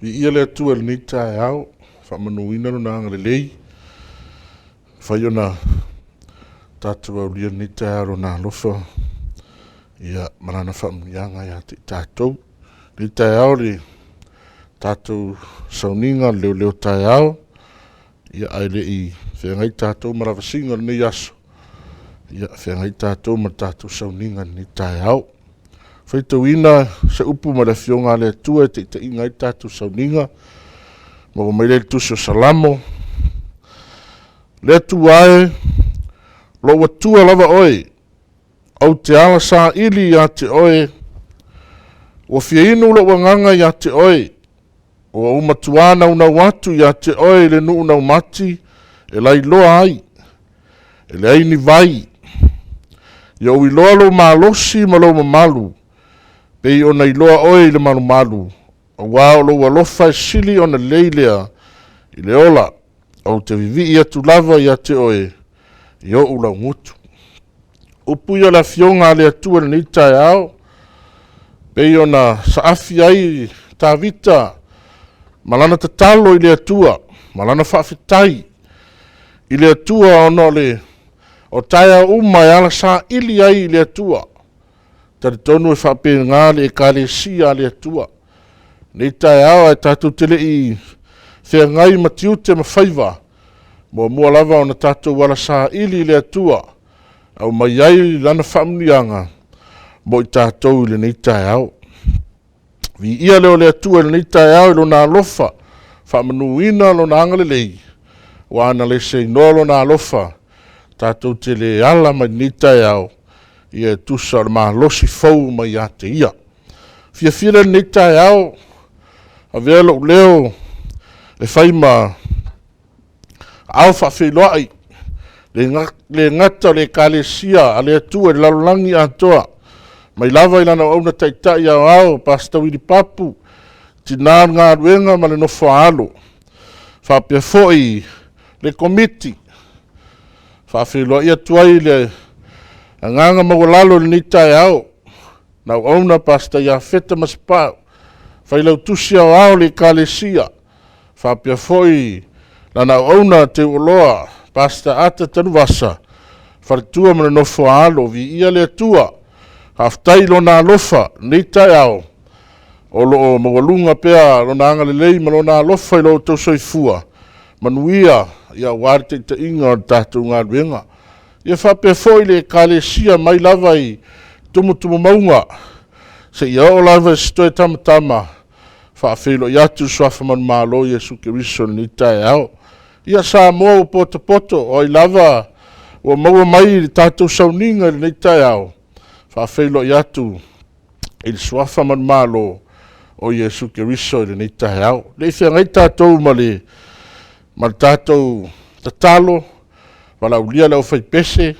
ia le atua le ni Taeao, whamanuina no nanga le lei. Whaiona tātua au lia ni Taeao na lofa. Ia marana whamunianga ia te tātou. Ni Taeao le tātou sauninga Leoleo Taeao. Ia aile i whengai tātou marawasinga ni yaso. Ia whengai tātou ma tātou sauninga ni Taeao. Whaitau ina se upu ma le fionga le atua te ingai tātou sauninga. Ma o maile tusi o salamo. Le atua e, lo watua lava oi. Au te ala sa ili ya te oe. O fia inu lo wanganga ya te oe. O umatuana una watu ya te oe le nu una umati. E lai loa ai. E le ai ni vai. Ia ui loa lo malosi ma lo mamalu. Pei ona i loa oe le malu malu. O wao lo walofa e sili ona leilea. I le ola. Au te vivi ia tu lava ia te oe. Ia ula ngutu. Upuia la fionga le atua ni Taeao. Pei ona saafi ai ta vita. Malana tatalo i le atua. Malana whaafitai. I le atua ono le. O taia umai ala sa ili ai le atua. Tari tonu e whape ngā le e kare sia le atua. Nei Taeao e tātou tele i whea ngai matiute ma whaiva. Mua mua lava o na tātou wala sa ili le atua. Au mai ai lana whamunianga. Mo i tātou le nei Taeao. Vi ia leo le atua le nei Taeao lo nā lofa. Whamanuina lo nā angale lei. Wana le se no lo nā lofa. Tātou tele ala mai nei Taeao. Ia tusa ma losi fau mai a te ia. Fia fira nei Taeao. A vea leo. Le whaima. Au whawhiloa ai. Le ngata le kalesia. A le atua le lalolangi a toa. Mai lava ilana auna taitai au au. Pasta wiri papu. Tina ngā ruenga ma le Nofosa'o. Whapia foi. Le komiti. Whawhiloa ia tuai le. Anganga mawalalo le ni Taeao. Nau auna pasta ia feta masipau. Whailau tusi au au le kalesia. Whapia foi. Na nau auna te uloa. Pasta ata tanuwasa. Wharitua mana Nofosa'o. Vi ia le atua. Haftai lo na lofa. Ni Taeao. O lo mawalunga pea. Lo na angale lei ma lo na lofa ilo tau soifua. Manuia. Ia wari te inga o tātou ngā ruenga. Ia whapea foi le kalesia mai lava i tumu maunga. Se ia o lava stoe tamatama. Whaafelo i atu swafa manu malo Yesu Keriso ni Taeao. Ia sa moa o poto o i lava o maua mai tātou sauninga ni Taeao. Whaafelo i atu i swafa manu malo o Yesu Keriso ni Taeao. Le fia ngai tātou male tātou tatalo. Wala ulia leo whai pese,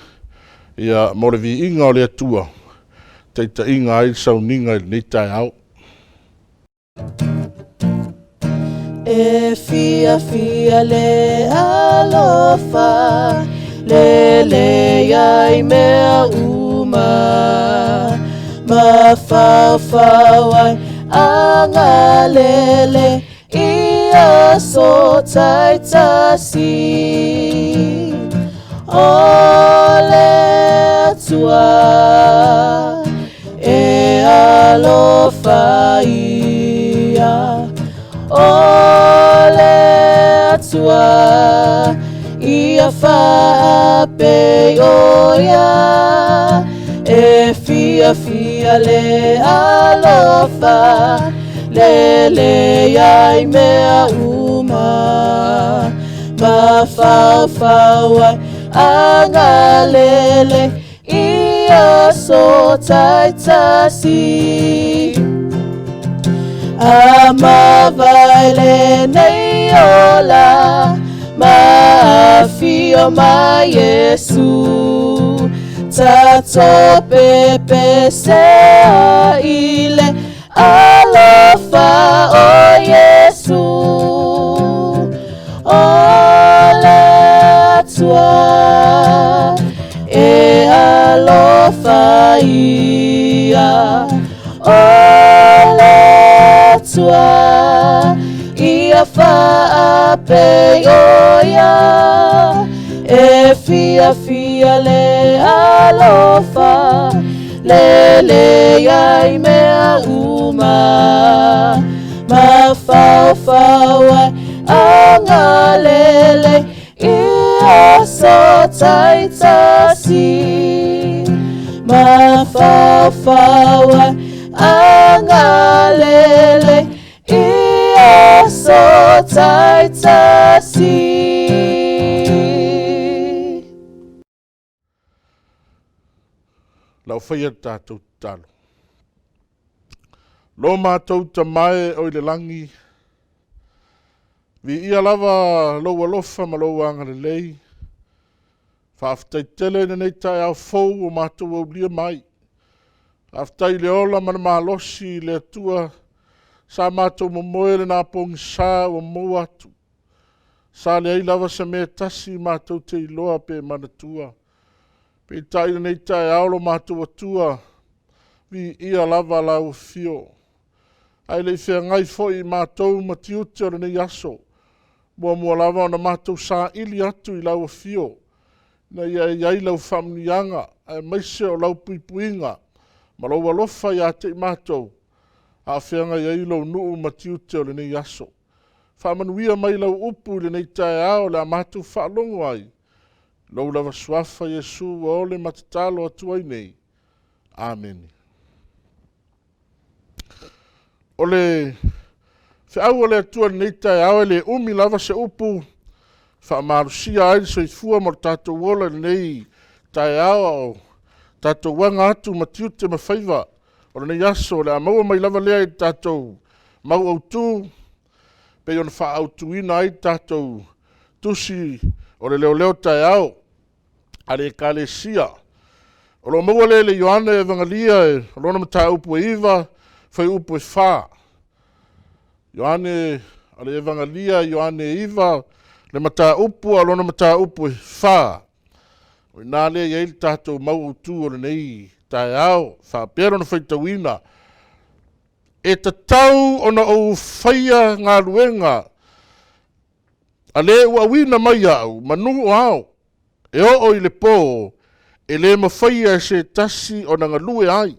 ia morevi inga o le atua, teita inga ai sauninga ni Taeao. E fia le alofa, le ai mea uma, ma fau ai anga lele, ia so taitasi. Ole atua e alofa ia. Ole atua ia whape oia. E fia le alofa le ai mea uma. Ma fau ai angalele ia so taitasi. Ama vaile nei ola. Ma fio ma Yesu. Tato pepe sea ile. Alofa o Yesu. Ole atua e alofa ia. Ole atua maape oia e fia le alofa lele ai mea uma mafaufaua anga lele ia so taitasi mafaufaua anga lele ia so taitasi. Lau whaia tātou talo. Lo mātou ta mai o le langi. Vi ia lava loa lofa ma loa anga le lei. Whaaftai tele nei Taeao fou o mātou au lia mai. Whaaftai le ola mana malosi le atua. Sa mātou momoe le nā pongi sā o mou atu. Sa le ai lava sa mea tasi mātou te iloa pe manatua. Pe tai nei Taeao lo mātou atua. Vi ia lava lau fio. Ai le whea ngai foi mātou matiute o nei aso. Mua lava ona mātou sā ili atu i lau fio. Na iai lau whamnianga. Ai maise o lau puipuinga. Ma lau alofa ia te mātou. A whea ngai ai lau nuu matiute o nei aso. Whamanuia mai lau upu le nei Taeao le a mātou whaalongo ai. Lau lava suafa Yesu o le matatalo atu ai nei. Amen. O le whiau o le atua nei Taeao le umi lava se upu. Whaamarusia ai so i fua mo tātou ola nei Taeao. Tātou wanga atu matiute mawhaiva. O nei aso le a maua mai lava lea i tātou mau au tū. Pe yon wha au tuina ai tātou tusi o le Leoleo Taeao. Ale kalesia. O lo maua le Ioane evangalia e lona mata upu e iwa, fai upu e wha. Ioane, ale evangalia, Ioane e iwa, le mata upu, a lona mata upu e wha. O nā lea iei tātou mau utu o le nei Taeao, wha pero na whai tawina. E ta tau o na o whaia ngā ruenga, a le ua wina mai au, manu o au. E o i le pō, e le mawhaia se tasi o na ngalue ai.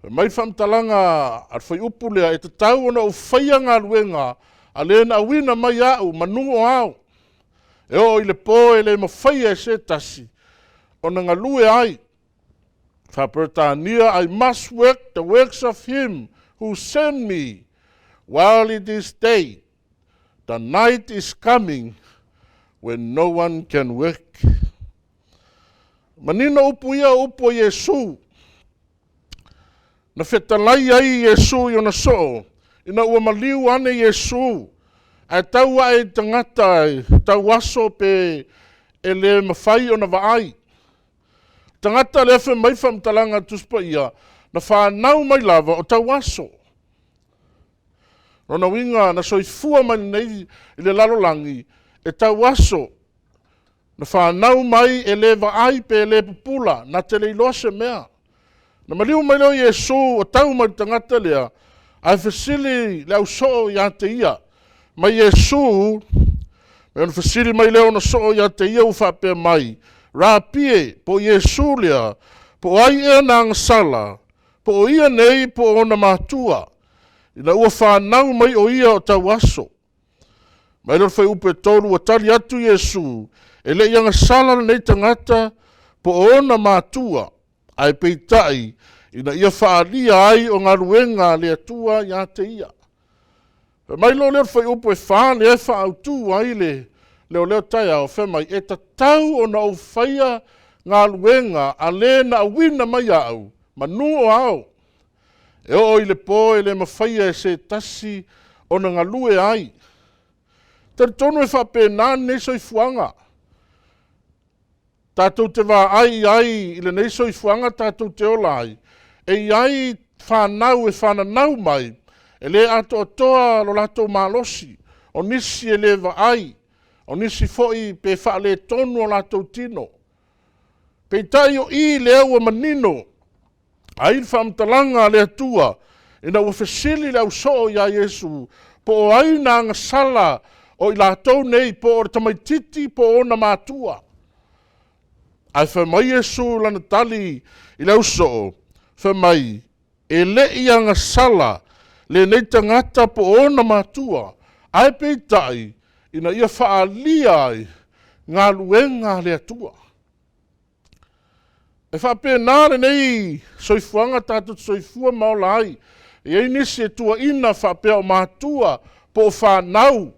Mai whamtalanga ar whai upu lea, e te tau o na o whaia ngā ruenga, a le na awina mai au, manu o au. E o i le pō, e le mawhaia se tasi o na ngalue ai. Whapertania, I must work the works of him who sent me while it is day. The night is coming when no one can work. Manina upu ia upu Yesu. Na whetalai ai Yesu i ona soo. Ina ua maliu ane Yesu. Ai tau ai tangata ai. Tau aso pe e le mawhai o na vaai. Tangata le afe mai whamtalanga tuspa ia. Na whanau mai lava o tau aso. Rona winga na soifua mai nei i le lalolangi. E tau aso. Na whanau mai e le vaai pe e le pupula. Na te le iloa se mea. Na maliu mai leo Yesu o tau mai tangata lea. Ai whasili leo soo ia te ia. Mai Yesu, me on whasili mai leo na soo ia te ia uwhape mai. Rā pie, po Yesu lea, po ai ea na ngasala, po o ia nei, po ona mātua. Ina ua whanau mai o ia o tau aso. Mai lor whai upe tolu a tali atu Yesu, e le ia ngasala nei tangata, po ona mātua. Ai peitai, ina ia whaalia ai o ngā ruenga le atua ia te ia. Mai lo leo whai upe whaane e whaautu ai le Leoleo Taeao whemai e ta tau o na au whaia ngā luenga a le na awina mai au, manu o au. E o i le pō e le mawhaia e se tasi o na ngā lue ai. Tari tonu e whape nā neso i fuanga. Tātou te wā ai i le neso i fuanga tātou te ola ai. E ai whanau e whananau mai, e le ato atoa lo lato malosi, o nisi e le wa ai. O nisi foi pe whaale tonu o lātou tino. Pe tai o i lea ua manino. A il whamtalanga lea tua. Ina ua whesili lea uso ia Yesu. po o aina anga sala o i lātou nei po o tamaititi po o na mātua. Ai whamai Iesu lana tali i lau soo, whamai e lei anga sala le nei tangata po o na mātua, ai peitai ina ia whaalia ai ngā luenga le atua. E whapena nei soifuanga tātut soifua maolai, e ei nisi e tua ina whapea o mātua po o whanau,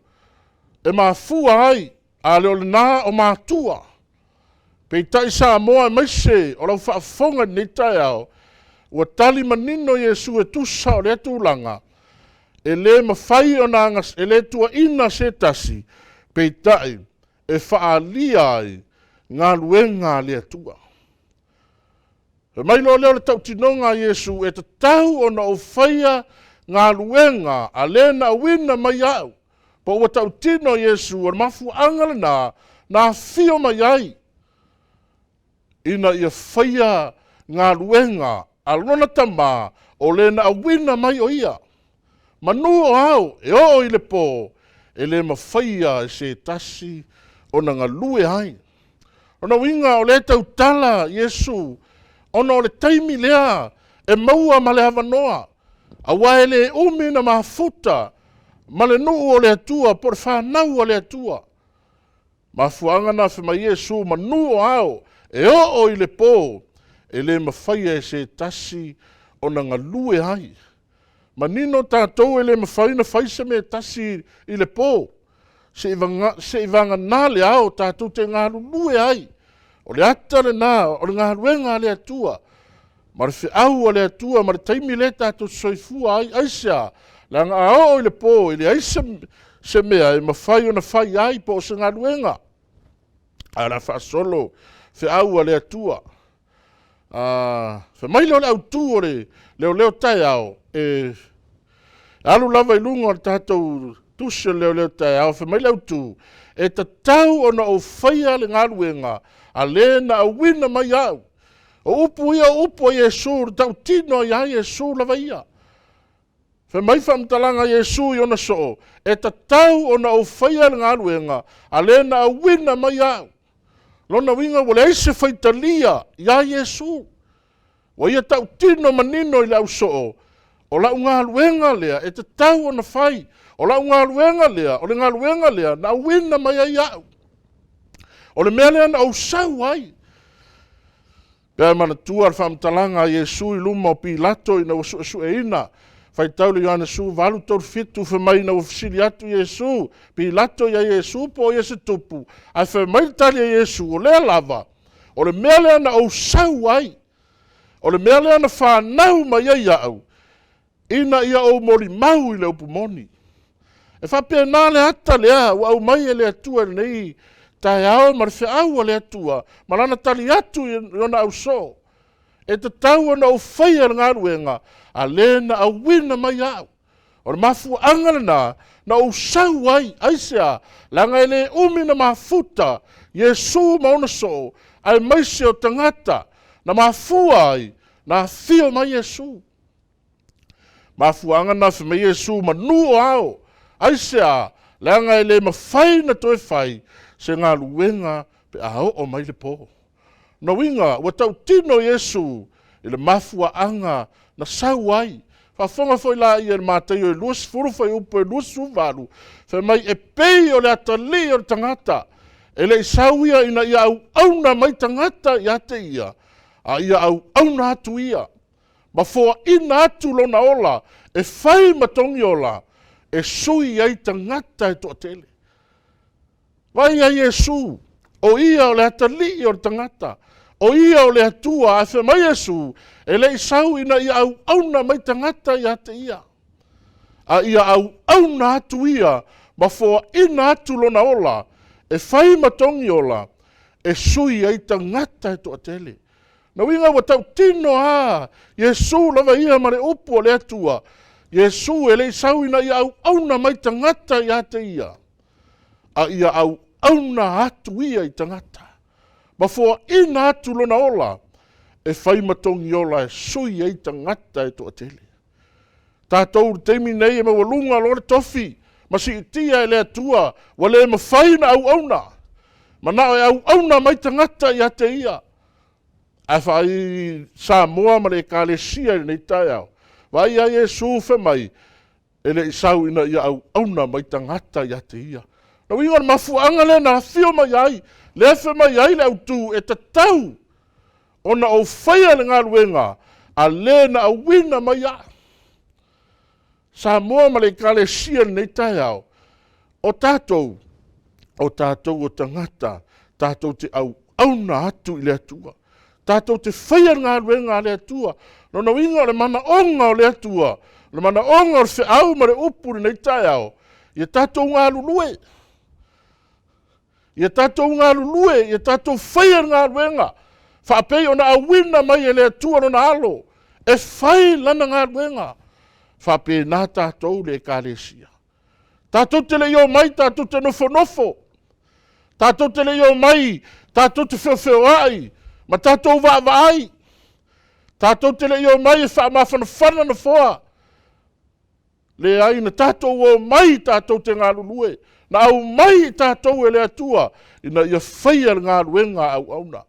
e mafua ai a leo le nā o mātua. Pei tai sa moa e maise o lau whaafonga ni Taeao, ua tali manino Iesu e tusa o le atulanga, e le mawhai o nangas, e le tua ina se tasi, pei tai e whaalia ai ngā luenga le atua. E mai lo leo le tautinonga Iesu e te tau o na o whaia ngā luenga a le na wina mai au, po ua tautino Iesu o mafu angala na fio mai ai. Ina ia whaia ngā luenga a lona tama o le na wina mai o ia. Manu o au e o i le po e le mawhaia e se tasi o na ngā lue hai. O na winga o le tautala Iesu, o na o le taimi lea e maua ma le havanoa. A wae le umi na mafuta ma le nuu o le atua por whanau o le atua. Mafuanga na whima Iesu manu o au e o i le po e le mawhaia e se tasi o na ngā lue hai. Manino tātou e le mawhaina whaisa me tasi i le po. Se i vanga nā le au tātou te ngā lue hai. O le ata le nā, o le ngā luenga le atua. Ma le whiau o le atua, ma le taimi le tātou soifua ai aisa. La ngā o i le po, i le aisa se mea e mawhai o na whai ai po o se ngā luenga. A la whaasolo, whiau o le atua. Whamai leo le autu o le Leoleo Taeao. Alu lava i lunga o tātou tusia Leoleo Taeao. Whamai le autu. E ta tau o na o whaia le ngā luenga. A le na a wina mai au. O upu ia upu a Iesu, tau tino ia Iesu lava ia. Whamai whamtalanga Iesu i ona soo. E ta tau o na o whaia le ngā luenga. A le na a wina mai au. Lona winga wale aise whaitalia ia Iesu. Wa ia tau tino manino i lau soo. O lau ngā luenga lea, e te tau o na whai. O lau ngā luenga lea, o le ngā luenga lea, na wina mai ai au. O le mea lea na au sau ai. Pea mana tua whamtalanga Iesu i luma o Pilato i na wasu e ina. Whai tau le Ioana su valu tau fitu whamai na wafisili atu Iesu. Pilato ia Iesu po Iesu tupu. Ai whamai tali Iesu o lea lava. O le mea lea na au sau ai. O le mea lea na whanau mai ai au. Ina ia o mori mau i le upu moni. E whapea nā le ata lea, wa au mai e le atua nei, Taeao ma le whiau a le atua, ma lana tali atu i ona au so. E te tau ana o whaia ngā ruenga, a le na a wina mai au. O le mafu angana na o sau ai, aisea, langa ele umi na mafuta, Iesu mauna so, ai maise o tangata, na mafua ai, na fio mai Iesu. Mafuanga na whima Iesu manu o ao. Aisea, langa ele mawhai na toi whai, se ngā luenga pe ao o mai le po. Na winga, wa tau tino Iesu, i le mafuanga na sau ai. Whafonga foi la i er mātai o luas furu fai upo e luas uvaru. Whai mai e pei o le atali o le tangata. E le sau ia ina ia au na mai tangata ia te ia. A ia au na atu ia. Ma fua ina atu lona ola, e whai matongi ola, e sui ai tangata e toa tele. Vai a Iesu, o ia o le atali o le tangata, o ia o le atua, a whai mai Iesu, e le sau ina ia au na mai tangata ia te ia. A ia au na atu ia, ma fua ina atu lona ola, e whai matongi ola, e sui ai tangata e toa tele. Na winga wa tau tino Iesu lava ia ma le upu o le atua. Iesu e le sau ina ia au na mai tangata ia te ia. A ia au na atu ia i tangata. Ma fua ina atu lona ola, e whai matongi ola e sui ai tangata e toa tele. Tātou teimi nei e mawalunga lore tofi, masi itia e le atua, wa le mawhaina au auna. Mana e au auna mai tangata ia te ia. A whai Samoa ma le Kalesia nei Taeao. Vai a Yesu fe mai, e le isau ina ia au auna mai tangata ia te ia. Na wingar mafuanga le na fio mai ai, le fe mai ai le au tu e tatau. Ona o whaia le ngā ruenga, a le na au wina mai a. Samoa ma le Kalesia nei Taeao, o tātou o tangata, tātou te au auna atu i le atua. Tātou te whaia ngā ruenga le atua, no na winga le mana onga o le atua, le mana onga o le whiau ma le upuri nei Taeao, ia tātou ngā lulue. Ia tātou ngā lulue, ia tātou whaia ngā ruenga, whaapei o na awina mai e le atua no na alo, e whai lana ngā ruenga, whaapei nā tātou le Kalesia. Tātou te leo mai, tātou te nofo. Tātou te leo mai, tātou te whio ai, ma tātou ai. Tātou te leo mai e whaamawhanawhana na whoa. Le ai na tātou o mai tātou te ngā lulue. Na au mai tātou e le atua, ina ia whaia ngā ruenga au auna.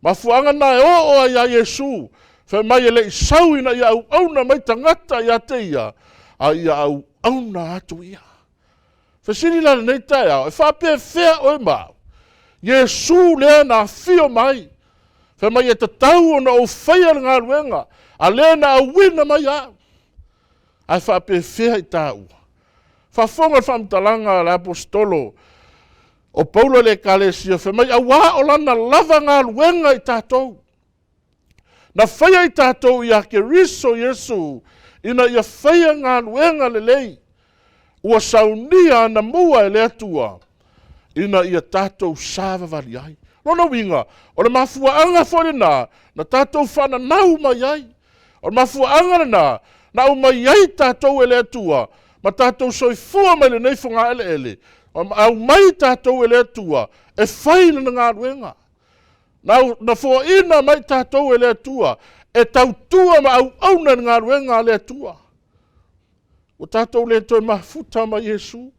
Ma fuanga na e o ai a Yesu, whai mai e le isau ina ia au auna mai tangata ia te ia, a ia au auna atu ia. Whasini lana nei Taeao, e whape whea oi mau. Yesu lea na fio mai. Whai mai e tatau o na o whaia ngā ruenga, a lea na awina mai a. Ai whape whea i tāua. Whafonga whamtalanga le apostolo, o Paulo le Kalesia, whai mai a wā o lana lava ngā ruenga i tātou. Na whaia i tātou i a ke riso Yesu, ina ia whaia ngā ruenga le lei. Ua saunia na mua e le atua, ina ia tātou sāwa wali ai. Rona winga, o le mafuaanga whore na tātou whana nau mai ai. O le mafuaanga na au mai ai tātou e le atua, ma tātou soifua mai le nei whunga ele. Au mai tātou e le atua, e whaina na ngā ruenga. Na fua ina mai tātou e le atua, e tautua ma au auna ngā ruenga le atua. O tātou le toi mafuta ma Yesu.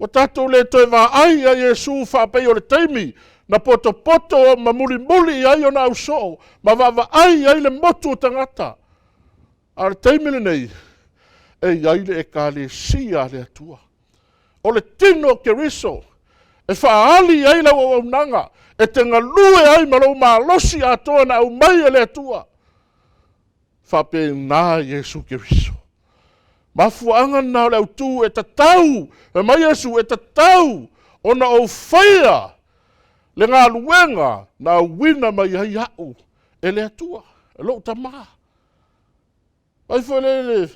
O tātou le toi wa ai a Yesu whapei o le teimi. Na poto ma muli ai o na au so. Ma wa ai le motu o tangata. A le teimi le nei. E ai le e Kalesia le atua. O le tino ke riso. E whaali ai la o nanga. E te ngalue ai ma lau malosi atoa na au mai le atua. Whapei nā Yesu ke riso. Mafuanga na le autu e tatau, e mai Yesu e tatau, o na o whaia, le ngā luenga, na wina mai ai au, e le atua, e lo tama. Ai whale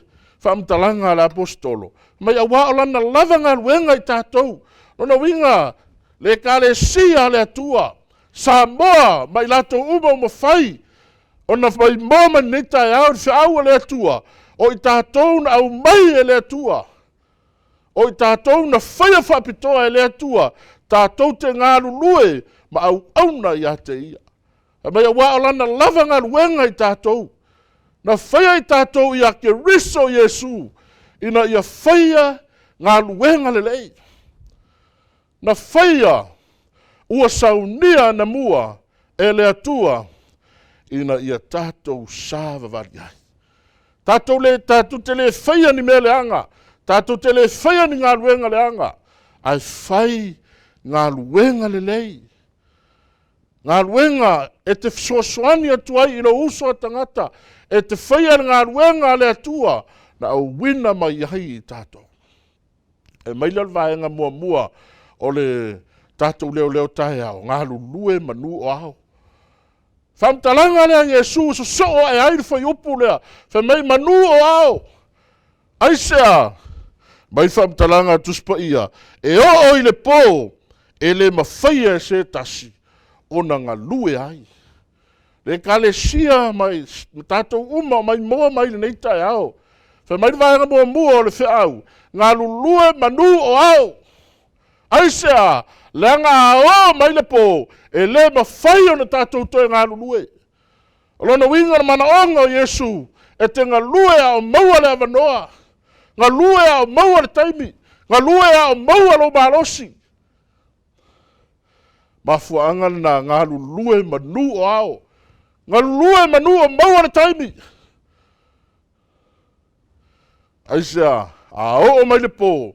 whamtalanga le apostolo, mai awa o lana lava ngā luenga i tātou, no na winga, le Kalesia le atua, Samoa, mai lato uma uma whai, o na mai moma ni Taeao, whiaua le atua, o i tātou na au mai e le atua. O i tātou na whaia whapitoa e le atua, tātou te ngā lulue, ma au auna i a te ia. A mai a wā o lana lava ngā ruenga i tātou. Na whaia i tātou i a ke riso Yesu, ina ia whaia ngā ruenga le lei. Na whaia ua saunia na mua e le atua, ina ia tātou sāwa variai. Tātou te le whaia ni mea leanga. Tātou te le whaia ni ngā ruenga leanga. Ai whai ngā ruenga le lei. Ngā ruenga e te soasoani atuai ina uso tangata. E te whaia ngā ruenga le atua. Na au wina mai ai i tātou. E mailal vaenga mua o le tātou Leoleo Taeao. Ngā lulue manu o au. Whamtalanga lea Yesu so e aire whai upu lea. Whai mai manu o ao. Aisea. Mai whamtalanga tuspa ia. E o i le pō. E le mawhaia e se tasi. Ona ngā lue ai. Le Kalesia mai tātou uma mai moa mai le nei Taeao. Whai mai vaenga mua o le whiau. Ngā lulue manu o ao. Aisea. Le ngā o mai le pō. E le mawhai o na tātou toi ngā lulue. Alona winga na mana onga o Yesu, e te ngā lue a o maua le avanoa. Ngā lua e au maua le taimi. Ngā lua e au maua lo malosi. Mafuanga na ngā lue manu o ao. Ngā lue manu o maua le taimi. Aisea, a o mai le pō,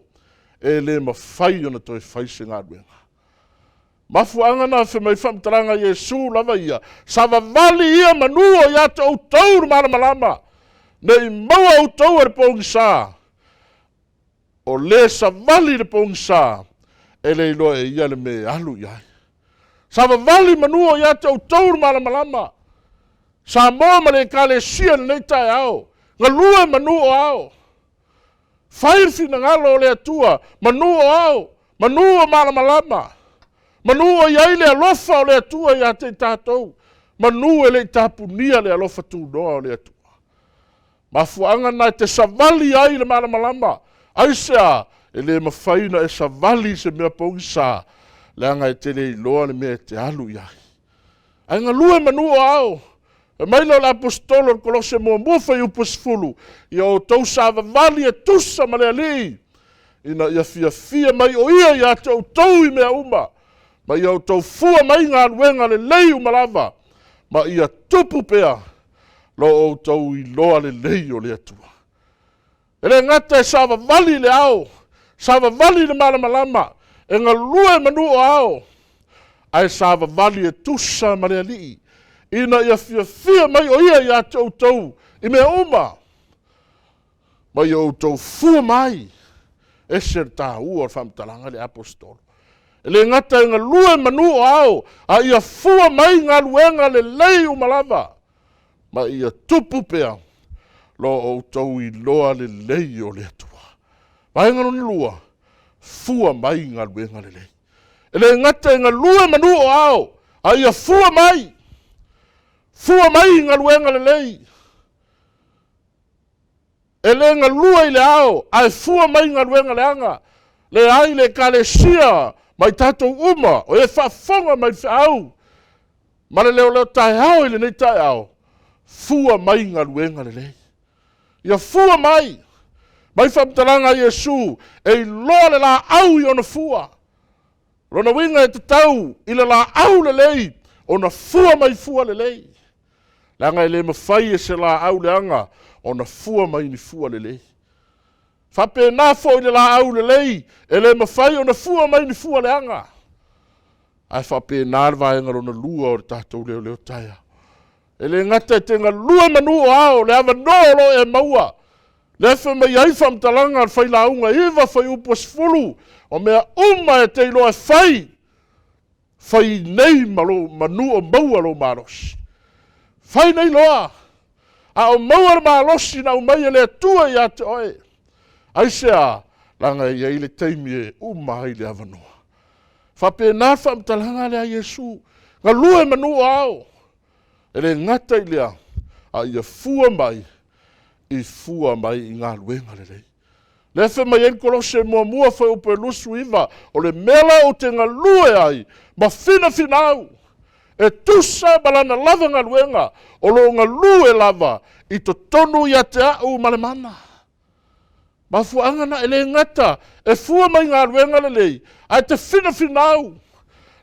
e le mawhai ona toi whai se ngā ruenga. Mafuanga na whi mai whamtaranga Yesu lava ia, sa wawali ia manua ia te au tauru mara malama, nei maua au tau e pōngi sā, o le sa wali le pōngi sā, e le iloa e ia le me alu iai. Sa wawali manua ia te au tauru mara malama, sa mōma le kale sia nei Taeao, ngā lua manua ao. Whairwhi na ngalo le atua, manua ao, manua mara malama. Manua iai le alofa o le atua ia te tātou. Manua le tāpunia le alofa tūnoa o le atua. Mafuanga na te savali ai le mara malama. Aisea, e le mawhaina e savali se mea pongi sā. Le anga e te le iloa le mea te alu iai. Ai ngā lue manua ao. E maila o le apostolo kolose mua whai upasfulu. Ia o tau sa vavali e tusa ma le ali. Ina ia fia mai o ia te o tau I mea uma. Ma ia o tau fua mai ngā luenga le lei umalava. Ma ia tupu pea. Lo o tau I loa le lei o le atua. E le ngata e sa vavali le ao. Sa vavali le malamalama. E ngā lue manua ao. Ai sa vavali e tusa ma le ali. Ina ia fia mai o ia te o tau I mea uma. Ma ia o tau fua mai. E ser tā ua whamtalanga le apostolo. E le ngata e ngā lue manua ao. A ia fua mai ngā luenga le lei umalava. Ma ia tupu pea. Lo o tau I loa le lei o le atua. Ma ngā ni lua. Fua mai ngā luenga le lei. E le ngata e ngā lue manua ao. A ia fua mai. Fua mai ngā luenga le lei. E le ngā lua I le ao, ai fua mai ngā luenga le anga. Le ai le kalesia, mai tātou uma, o e whafonga mai whiau. Ma le Leoleo Taeao I le nei Taeao. Fua mai ngā luenga le lei. Ia fua mai. Mai whamtaranga Yesu, e loa le la au I ona fua. Rona winga e te tau, I le la au le lei, ona fua mai fua le lei. Langa le mawhai e se la au le anga, o na fua mai ni fua le lei. Whape nā fo I le la au le lei, e le mawhai o na fua mai ni fua le anga. Ai whape nā rwaenga o na lua o tātou Leoleo Taeao. E le ngata te ngā lua manua ao, le awa nōlo e maua. Le wha mai ai whamtalanga whai la unga iwa whai upos fulu, o mea uma e te iloa whai. Whai nei manua maua lo marosi. Whai nei loa. A o maua malosi na umai le atua ia te oe. Aisea, langa ia I le teimi e umai le avanoa. Whape nā whamtalanga le a Yesu. Ngā lue manua ao. E le ngata I lea. A ia fua mai. I fua mai I ngā luenga le lei. Le whi mai en kolose mua whai upe lusu iwa. O le mela o te ngā lue ai. Ma whina whinau. E tusa balana lava ngā luenga, o lo ngā lue lava, I to tonu ia te au malemana. Ma fuanga na ele ngata, e fua mai ngā luenga le lei, ai te whina whinau.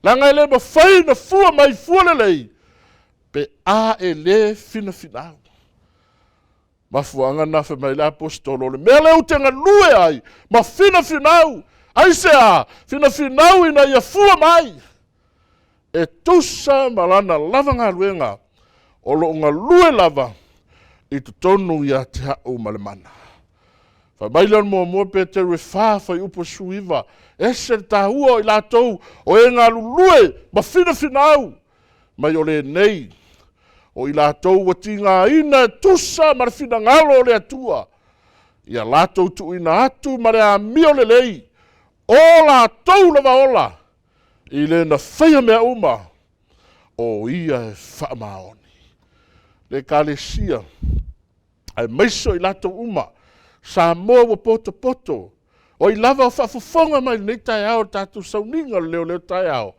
La ngā ele ma whai na fua mai fua le lei, pe a ele whina whinau. Ma fuanga na whi mai le apostolo, le mea leo te ngā lue ai, ma whina whinau. Ai se a, whina whinau ina ia fua mai. E tusa malana lava ngā luenga, o lo ngā lue lava, I tu tonu ia te hau malemana. Whai mailan mua pe te rewha whai upo suiva, e se ta hua I lātou, o e ngā lue, ma whina whinau, mai o le nei, o I lātou wati ngā ina tusa mara whina ngalo le atua, ia lātou tu ina atu mare a mio le lei, o lātou lava ola, I le na whaia mea uma, o ia e whaamaoni. Le kalesia, ai maiso I lato uma, sa moa wa poto, o I lava o whaafofonga mai nei Taeao tātou sauninga Leoleo Taeao,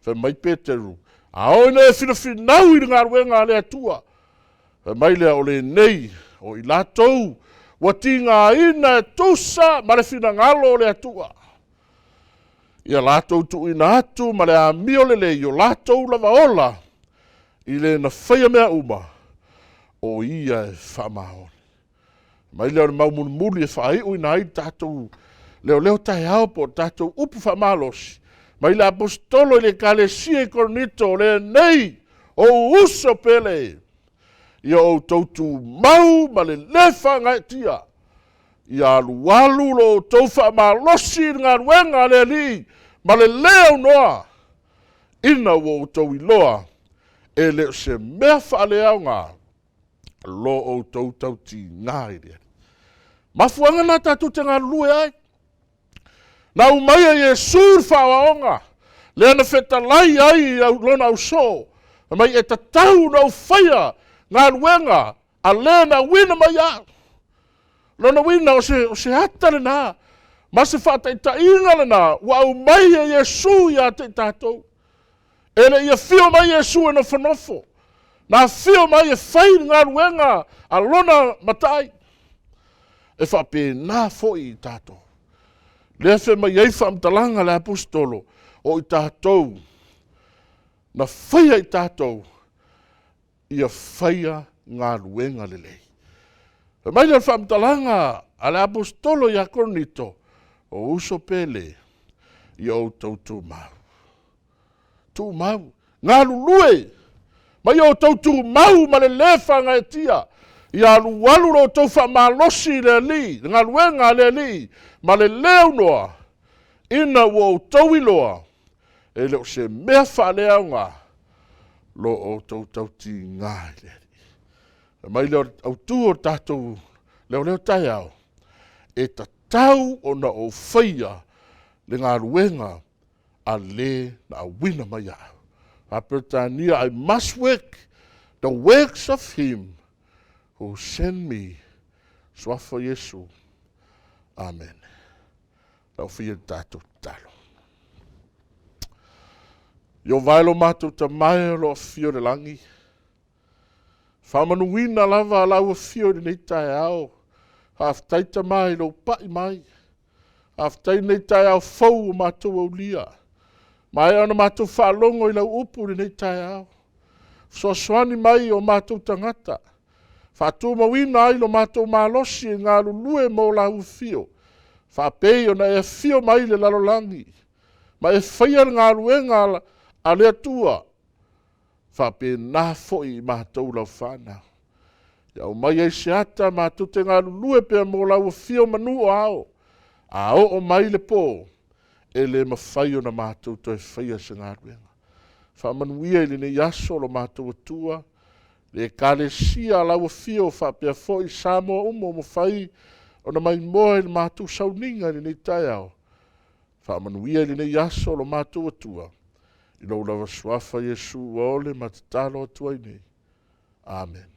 wha mai Peteru. A o ina e whina I ngā ruenga le atua, wha mai lea o le nei, o I latou, Wa tinga ina e tusa ma le finangalo le atua. Ia latou tu ina atu ma le amio le leio latou lava ola. I le na whaia mea uma. O ia e whamahon. Mai leo le maumuni e whai ui na i tātou Leoleo Taeao po tātou upu whamalosi. Mai le apostolo i le kalesia i koronito le nei o uso pele. Ia o tautu mau ma le lefa ngai tia. Ia alualu lo tau whamalosi ngā ruenga le li. Ma le leo noa. Ina wo tau iloa. E le se mea whaleau ngā. Lo o tau ti ngā iria. Mafuanga na tātou te ngā lue ai. Na umaya Yesu whawaonga. Lea na whetalai ai lona au so. Mai e tatau na whaia ngā ruenga. A lea na wina mai au. Lona wina o se hatare na. Ma se whatai ta inga le na. Wa umaya Yesu ia te tātou. Ele ia whio mai Yesu e no whanofo. Na whio mai e whai ngā ruenga. A lona matai. E whape nā fōi i tātou. Lea whe mai ei whamtalanga le apostolo o i tātou. Na whaia i tātou. Ia whaia ngā ruenga lelei. E mai le whamtalanga a le apostolo i a koronito. O uso pele. I o tautu mau. Tu mau. Ngā lulue. Mai o tautu mau ma le lefa ngai tia. Ia alualu lo tau whamalosi le li, ngā ruenga le li, ma le leo noa, ina wo tau iloa, e leo se mea whalea ngā, lo o tau ti ngā le li. Mai leo au tu o tātou, leo Taeao, e ta tau o na o whaia, le ngā ruenga, a le na wina mai au. Apetania, I must work the works of him, who send me, swafa Yesu. Amen. Tau whia tātou talo. Yo vailo mātou ta mai lo fio de langi. Whamanuina lava lau fio de nei Taeao. Haf taita mai lo pai mai. Haf tai nei Taeao fau o mātou au lia. Mai ana mātou whalongo i lau upu de nei Taeao. Soaswani mai o mātou tangata. Whātua mawina ai lo mātou mālosi e ngā lulue mō la ufio. Whāpei o na e fio mai le lalolangi. Ma e whaiar ngā ruenga a lea tua. Whāpei nā foi mātou lau whānau. Ia o mai e se ata mātou te ngā lulue pia mō la ufio manu o ao. A o mai le pō. E le mawhai o na mātou toi whaia se ngā ruenga. Whāmanuia i le ne yaso lo mātou atua. Le kalesia lau fio whapea foi samo umo mo whai o na mai moa i mātou sauninga ni Taeao. Whamanuia ni yaso lo mātou atua. I lau lawa swafa Yesu o le matatalo atua i nei. Amen.